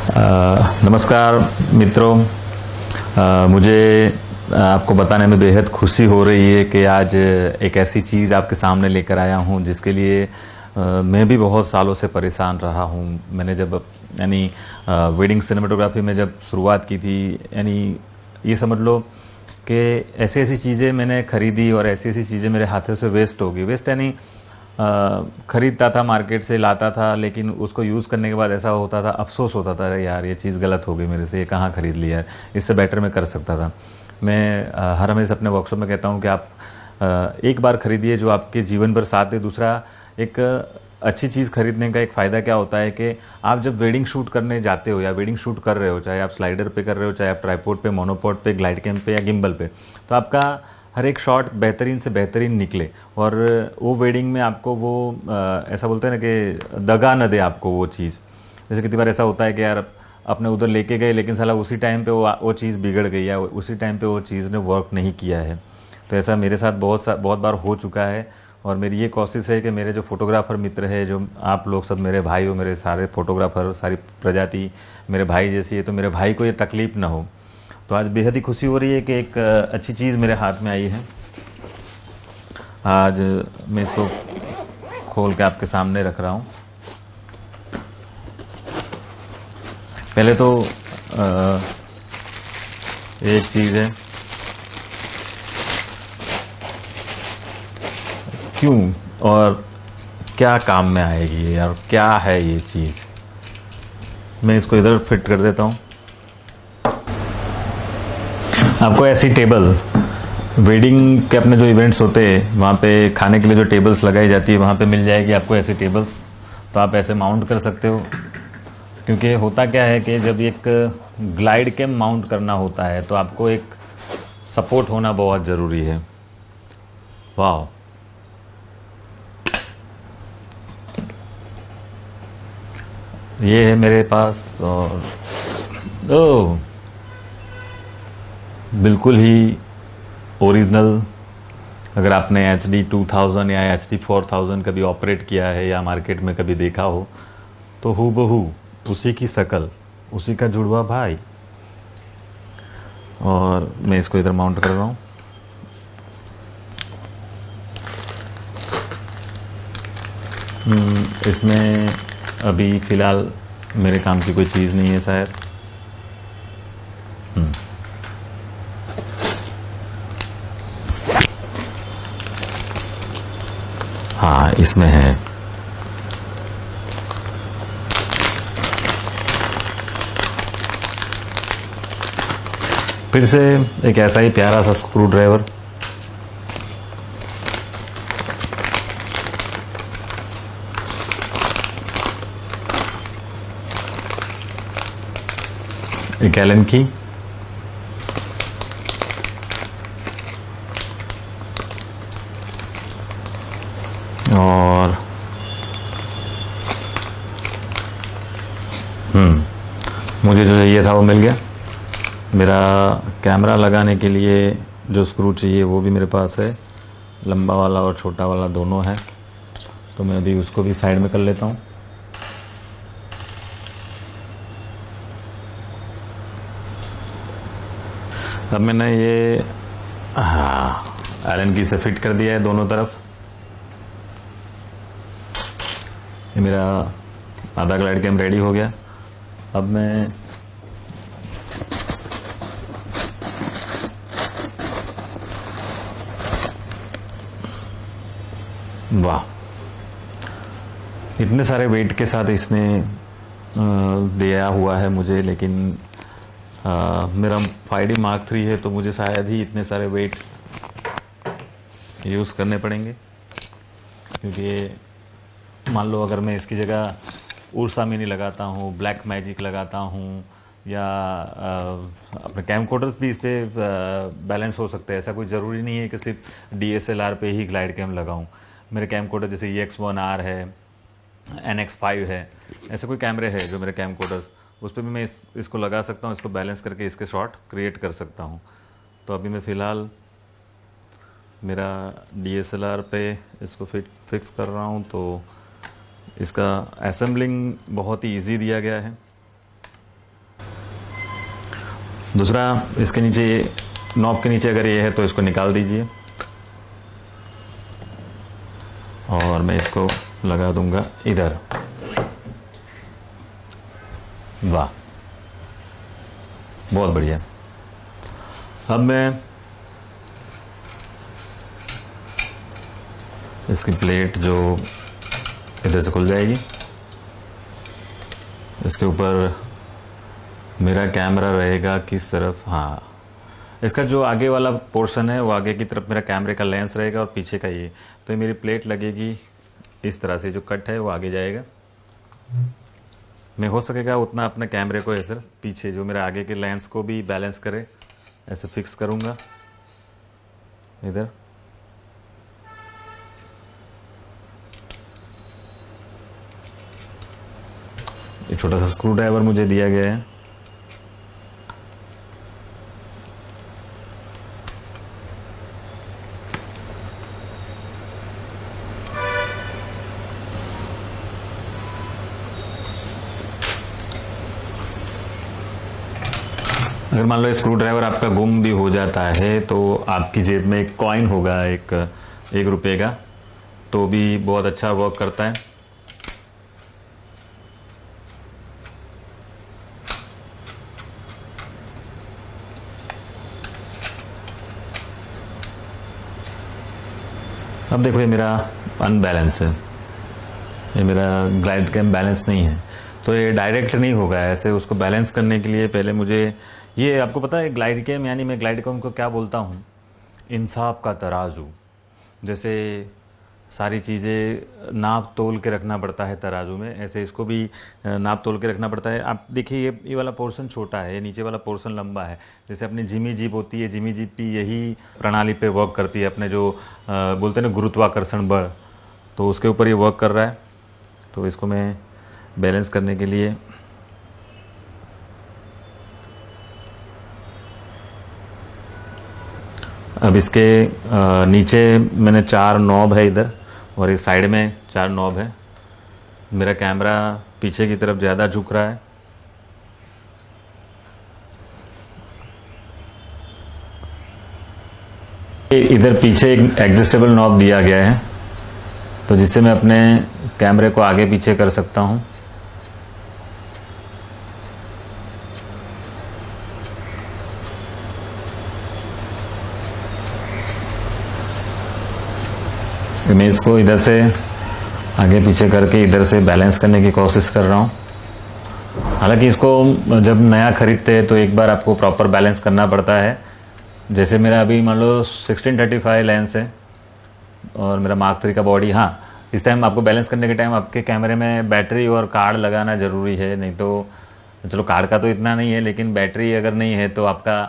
नमस्कार मित्रों। मुझे आपको बताने में बेहद खुशी हो रही है कि आज एक ऐसी चीज़ आपके सामने लेकर आया हूं जिसके लिए मैं भी बहुत सालों से परेशान रहा हूं। मैंने जब यानी वेडिंग सिनेमेटोग्राफी में जब शुरुआत की थी, यानी ये समझ लो कि ऐसी ऐसी चीज़ें मैंने खरीदी और ऐसी ऐसी चीज़ें मेरे हाथों से वेस्ट हो गई। वेस्ट यानी खरीदता था, मार्केट से लाता था, लेकिन उसको यूज़ करने के बाद ऐसा होता था, अफसोस होता था, अरे यार ये चीज़ गलत हो गई मेरे से, ये कहाँ खरीद लिया है, इससे बेटर मैं कर सकता था। मैं हर हमेशा अपने वर्कशॉप में कहता हूँ कि आप एक बार खरीदिए जो आपके जीवन भर साथ दे। दूसरा, एक अच्छी चीज़ खरीदने का एक फ़ायदा क्या होता है कि आप जब वेडिंग शूट करने जाते हो या वेडिंग शूट कर रहे हो, चाहे आप स्लाइडर पे कर रहे हो, चाहे आप ट्राइपॉड पे, मोनोपॉड पे, ग्लाइड कैम पे या गिम्बल पे, तो आपका हर एक शॉट बेहतरीन से बेहतरीन निकले और वो वेडिंग में आपको वो ऐसा बोलते हैं ना कि दगा न दे आपको वो चीज़। जैसे कितनी बार ऐसा होता है कि यार अपने उधर लेके गए, लेकिन साला उसी टाइम पे वो चीज़ बिगड़ गई या उसी टाइम पे वो चीज़ ने वर्क नहीं किया है। तो ऐसा मेरे साथ बहुत बार हो चुका है। और मेरी ये कोशिश है कि मेरे जो फोटोग्राफ़र मित्र है, जो आप लोग सब मेरे भाई हो, मेरे सारे फोटोग्राफ़र, सारी प्रजाति मेरे भाई जैसी है, तो मेरे भाई को ये तकलीफ़ ना हो। तो आज बेहद ही खुशी हो रही है कि एक अच्छी चीज़ मेरे हाथ में आई है। आज मैं इसको खोल के आपके सामने रख रहा हूँ। पहले तो एक चीज़ है, क्यों और क्या काम में आएगी और क्या है ये चीज़। मैं इसको इधर फिट कर देता हूँ। आपको ऐसी टेबल, वेडिंग के अपने जो इवेंट्स होते हैं वहाँ पे खाने के लिए जो टेबल्स लगाई जाती है, वहाँ पे मिल जाएगी आपको ऐसी टेबल्स। तो आप ऐसे माउंट कर सकते हो, क्योंकि होता क्या है कि जब एक ग्लाइड कैम माउंट करना होता है तो आपको एक सपोर्ट होना बहुत ज़रूरी है। वाह, ये है मेरे पास। और ओह, बिल्कुल ही ओरिजिनल। अगर आपने HD 2000 या HD 4000 कभी ऑपरेट किया है या मार्केट में कभी देखा हो, तो हूबहू उसी की शक्ल, उसी का जुड़वा भाई। और मैं इसको इधर माउंट कर रहा हूँ। इसमें अभी फ़िलहाल मेरे काम की कोई चीज़ नहीं है शायद। हाँ, इसमें है। फिर से एक ऐसा ही प्यारा सा स्क्रू ड्राइवर। एक एलन की, और मुझे जो चाहिए था वो मिल गया। मेरा कैमरा लगाने के लिए जो स्क्रू चाहिए वो भी मेरे पास है, लंबा वाला और छोटा वाला दोनों है। तो मैं अभी उसको भी साइड में कर लेता हूँ। अब मैंने ये आयरन की से फिट कर दिया है दोनों तरफ। ये मेरा आधा ग्लाइड कैम रेडी हो गया। अब मैं वाह, इतने सारे वेट के साथ इसने दिया हुआ है मुझे, लेकिन मेरा 5D Mark III है तो मुझे शायद ही इतने सारे वेट यूज़ करने पड़ेंगे। क्योंकि मान लो अगर मैं इसकी जगह उर्सा मिनी लगाता हूँ, ब्लैक मैजिक लगाता हूँ, या अपने कैम कोडर्स भी इस पर बैलेंस हो सकते हैं। ऐसा कोई ज़रूरी नहीं है कि सिर्फ DSLR पे ही ग्लाइड कैम लगाऊँ। मेरे कैम कोडर जैसे EX1R है, NX5 है, ऐसे कोई कैमरे हैं जो मेरे कैम कोडर्स, उस पर भी मैं इसको लगा सकता हूँ, इसको बैलेंस करके इसके शॉट क्रिएट कर सकता हूँ। तो अभी मैं फ़िलहाल मेरा DSLR पे इसको फिक्स कर रहा हूँ। तो इसका असेंबलिंग बहुत ही इजी दिया गया है। दूसरा, इसके नीचे नॉब के नीचे अगर ये है तो इसको निकाल दीजिए और मैं इसको लगा दूंगा इधर। वाह, बहुत बढ़िया। अब मैं इसकी प्लेट जो इधर से खुल जाएगी, इसके ऊपर मेरा कैमरा रहेगा किस तरफ? हाँ, इसका जो आगे वाला पोर्शन है वो आगे की तरफ मेरा कैमरे का लेंस रहेगा और पीछे का ये, तो ये मेरी प्लेट लगेगी इस तरह से, जो कट है वो आगे जाएगा। मैं हो सकेगा उतना अपने कैमरे को ऐसे पीछे जो मेरा आगे के लेंस को भी बैलेंस करे ऐसे फिक्स करूँगा इधर। ये छोटा सा स्क्रू ड्राइवर मुझे दिया गया है। अगर मान लो स्क्रू ड्राइवर आपका गुम भी हो जाता है तो आपकी जेब में एक कॉइन होगा, एक रुपये का, तो भी बहुत अच्छा वर्क करता है। अब देखो ये मेरा अनबैलेंस है, ये मेरा ग्लाइड कैम बैलेंस नहीं है, तो ये डायरेक्ट नहीं होगा। ऐसे उसको बैलेंस करने के लिए पहले मुझे, ये आपको पता है ग्लाइड कैम, यानी मैं ग्लाइड कैम को क्या बोलता हूँ? इंसाफ का तराजू। जैसे सारी चीज़ें नाप तोल के रखना पड़ता है तराजू में, ऐसे इसको भी नाप तोल के रखना पड़ता है। आप देखिए ये वाला पोर्शन छोटा है, ये नीचे वाला पोर्शन लंबा है। जैसे अपनी जिमी जीप होती है, जिमी जीप की यही प्रणाली पे वर्क करती है, अपने जो बोलते हैं ना गुरुत्वाकर्षण बल, तो उसके ऊपर ये वर्क कर रहा है। तो इसको मैं बैलेंस करने के लिए अब इसके नीचे मैंने 4 नॉब है इधर, और इस साइड में 4 नॉब है। मेरा कैमरा पीछे की तरफ ज़्यादा झुक रहा है, इधर पीछे एक एडजस्टेबल नॉब दिया गया है, तो जिससे मैं अपने कैमरे को आगे पीछे कर सकता हूँ। मैं इसको इधर से आगे पीछे करके इधर से बैलेंस करने की कोशिश कर रहा हूँ। हालांकि इसको जब नया खरीदते हैं तो एक बार आपको प्रॉपर बैलेंस करना पड़ता है। जैसे मेरा अभी मान लो 1635 लेंस है और मेरा मार्क 3 का बॉडी। हाँ, इस टाइम आपको बैलेंस करने के टाइम आपके कैमरे में बैटरी और कार्ड लगाना ज़रूरी है, नहीं तो चलो कार्ड का तो इतना नहीं है, लेकिन बैटरी अगर नहीं है तो आपका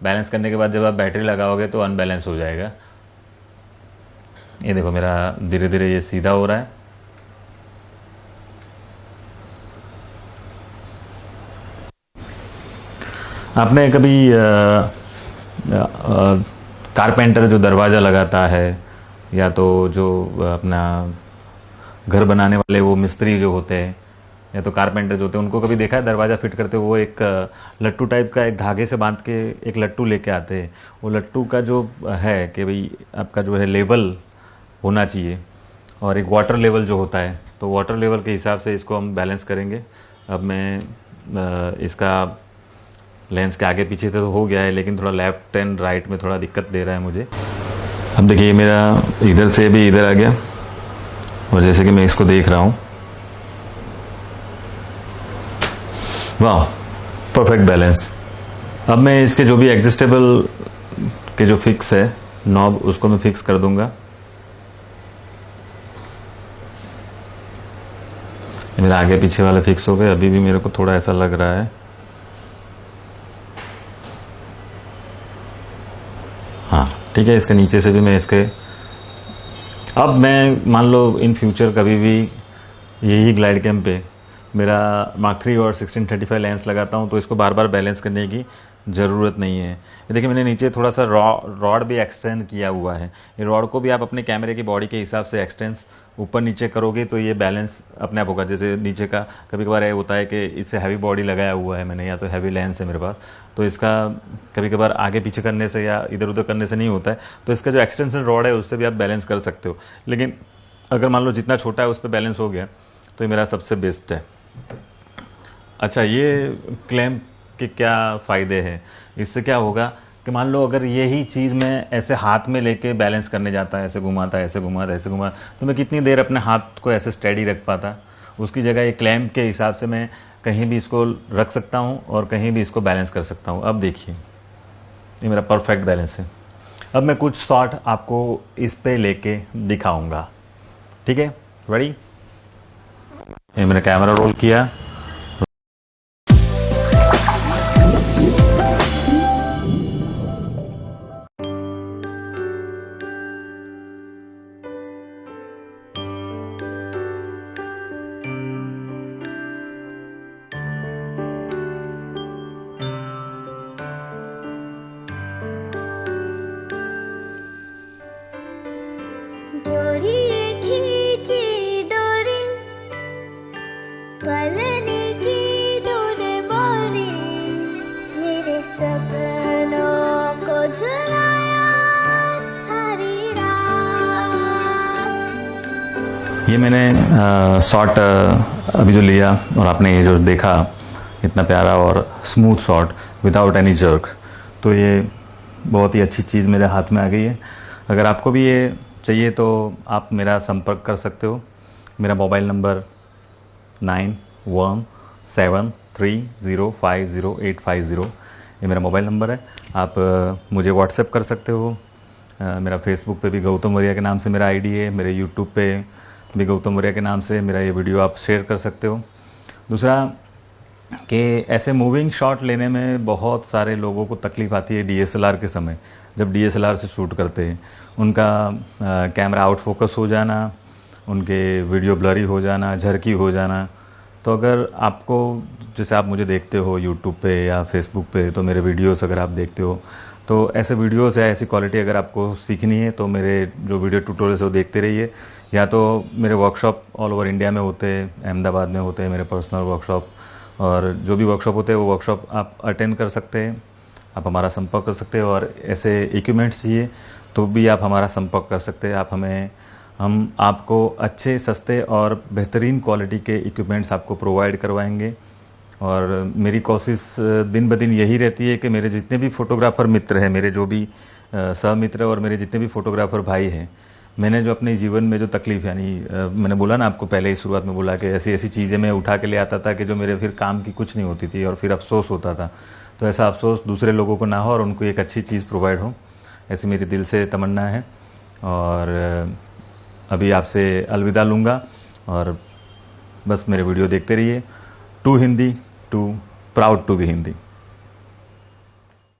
बैलेंस करने के बाद जब आप बैटरी लगाओगे तो अनबैलेंस हो जाएगा। ये देखो मेरा धीरे धीरे ये सीधा हो रहा है। आपने कभी कारपेंटर जो दरवाज़ा लगाता है, या तो जो अपना घर बनाने वाले वो मिस्त्री जो होते हैं, या तो कारपेंटर जो होते हैं, उनको कभी देखा है दरवाज़ा फिट करते हुए? वो एक लट्टू टाइप का एक धागे से बांध के एक लट्टू लेके आते हैं। वो लट्टू का जो है कि भाई आपका जो है लेवल होना चाहिए, और एक वाटर लेवल जो होता है, तो वाटर लेवल के हिसाब से इसको हम बैलेंस करेंगे। अब मैं इसका लेंस के आगे पीछे तो हो गया है, लेकिन थोड़ा लेफ्ट एंड राइट में थोड़ा दिक्कत दे रहा है मुझे। अब देखिए मेरा इधर से भी इधर आ गया, और जैसे कि मैं इसको देख रहा हूँ, वाह, परफेक्ट बैलेंस। अब मैं इसके जो भी एडजस्टेबल के जो फिक्स है नॉब, उसको मैं फिक्स कर दूंगा। मेरा आगे पीछे वाले फिक्स हो गए। अभी भी मेरे को थोड़ा ऐसा लग रहा है, हाँ ठीक है। इसके नीचे से भी मैं इसके, अब मैं मान लो इन फ्यूचर कभी भी यही ग्लाइड कैम पे मेरा मार्क 3 और 1635 लेंस लगाता हूँ, तो इसको बार बार बैलेंस करने की ज़रूरत नहीं है। ये देखिए मैंने नीचे थोड़ा सा रॉड भी एक्सटेंड किया हुआ है। ये रॉड को भी आप अपने कैमरे की बॉडी के हिसाब से एक्सटेंस ऊपर नीचे करोगे तो ये बैलेंस अपने आप होगा। जैसे नीचे का कभी कभार ये होता है कि इससे हैवी बॉडी लगाया हुआ है मैंने, या तो हैवी लेंस है मेरे पास, तो इसका कभी कभार आगे पीछे करने से या इधर उधर करने से नहीं होता है, तो इसका जो एक्सटेंशन रॉड है उससे भी आप बैलेंस कर सकते हो। लेकिन अगर मान लो जितना छोटा है उस पर बैलेंस हो गया तो ये मेरा सबसे बेस्ट है। अच्छा, ये क्लैंप के क्या फ़ायदे हैं? इससे क्या होगा कि मान लो अगर यही चीज़ मैं ऐसे हाथ में लेके बैलेंस करने जाता, ऐसे घुमाता ऐसे घुमाता ऐसे घुमा, तो मैं कितनी देर अपने हाथ को ऐसे स्टेडी रख पाता। उसकी जगह ये क्लैंप के हिसाब से मैं कहीं भी इसको रख सकता हूँ और कहीं भी इसको बैलेंस कर सकता हूँ। अब देखिए ये मेरा परफेक्ट बैलेंस है। अब मैं कुछ शॉट आपको इस पे लेके दिखाऊंगा, ठीक है? रेडी? ये मैंने कैमरा रोल किया। डोरी खींची डोरी पलने की तूने बोली, मेरे सपनों को झुलाया सारी रात। ये मैंने शॉट अभी जो लिया और आपने ये जो देखा इतना प्यारा और smooth shot without any jerk, तो ये बहुत ही अच्छी चीज़ मेरे हाथ में आ गई है। अगर आपको भी ये चाहिए तो आप मेरा संपर्क कर सकते हो। मेरा मोबाइल नंबर 9173050850, ये मेरा मोबाइल नंबर है। आप मुझे व्हाट्सएप कर सकते हो। मेरा फेसबुक पे भी गौतम मौर्य के नाम से मेरा आईडी है। मेरे यूट्यूब पे भी गौतम मौर्य के नाम से मेरा ये वीडियो आप शेयर कर सकते हो। दूसरा कि ऐसे मूविंग शॉट लेने में बहुत सारे लोगों को तकलीफ़ आती है डीएसएलआर के समय। जब डीएसएलआर से शूट करते हैं उनका कैमरा आउट फोकस हो जाना, उनके वीडियो ब्लरी हो जाना, झरकी हो जाना। तो अगर आपको, जैसे आप मुझे देखते हो यूट्यूब पे या फेसबुक पे, तो मेरे वीडियोस अगर आप देखते हो तो ऐसे वीडियोस या ऐसी क्वालिटी अगर आपको सीखनी है तो मेरे जो वीडियो ट्यूटोरियल्स है वो देखते रहिए। या तो मेरे वर्कशॉप ऑल ओवर इंडिया में होते हैं, अहमदाबाद में होते हैं मेरे पर्सनल वर्कशॉप, और जो भी वर्कशॉप होते हैं वो वर्कशॉप आप अटेंड कर सकते हैं। आप हमारा संपर्क कर सकते हैं, और ऐसे इक्विपमेंट्स चाहिए तो भी आप हमारा संपर्क कर सकते हैं। हम आपको अच्छे, सस्ते और बेहतरीन क्वालिटी के इक्विपमेंट्स आपको प्रोवाइड करवाएंगे। और मेरी कोशिश दिन ब दिन यही रहती है कि मेरे जितने भी फ़ोटोग्राफ़र मित्र हैं, मेरे जो भी सहमित्र और मेरे जितने भी फ़ोटोग्राफ़र भाई हैं, मैंने जो अपने जीवन में जो तकलीफ़, यानी मैंने बोला ना आपको पहले ही शुरुआत में बोला कि ऐसी ऐसी चीज़ें मैं उठा के ले आता था कि जो मेरे फिर काम की कुछ नहीं होती थी और फिर अफसोस होता था। तो ऐसा अफसोस दूसरे लोगों को ना हो और उनको एक अच्छी चीज़ प्रोवाइड हो, ऐसी मेरी दिल से तमन्ना है। और अभी आपसे अलविदा लूँगा, और बस मेरे वीडियो देखते रहिए। To Hindi, to proud to be Hindi.